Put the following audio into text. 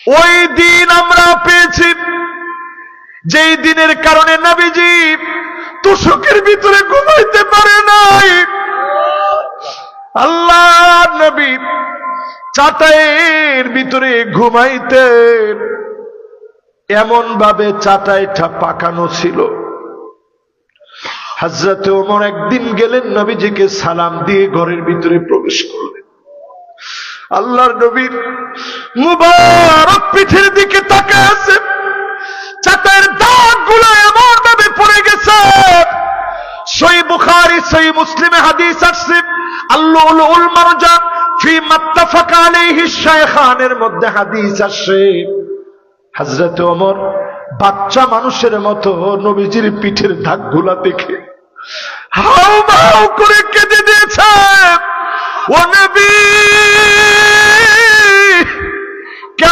ওই দিন আমরা পেয়েছি যেই দিনের কারণে নবীজি তুষকের ভিতরে ঘুমাইতে পারে নাই। আল্লাহ নবী চাটাইয়ের ভিতরে ঘুমাইতেন, এমন ভাবে চাটাইটা পাকানো ছিল। হযরত ওমর একদিন গেলেন, নবীজিকে সালাম দিয়ে ঘরের ভিতরে প্রবেশ করলেন। আল্লাহর নবীর মুবারক পিঠের দিকে তাকায় আছে, চাটাইয়ের দাগগুলো এমন ভাবে পড়ে গেছে। সহিহ বুখারী সহিহ মুসলিমে হাদিস আসছে, আল-লুলুল মারজান ফি মাত্তাফাকা আলাইহি শাইখানের মধ্যে হাদিস আসছে, হযরত ওমর বাচ্চা মানুষের মতো নবীজির পিঠের দাগগুলা দেখে হাউমাউ করে কেঁদে দিয়েছে। ও নবী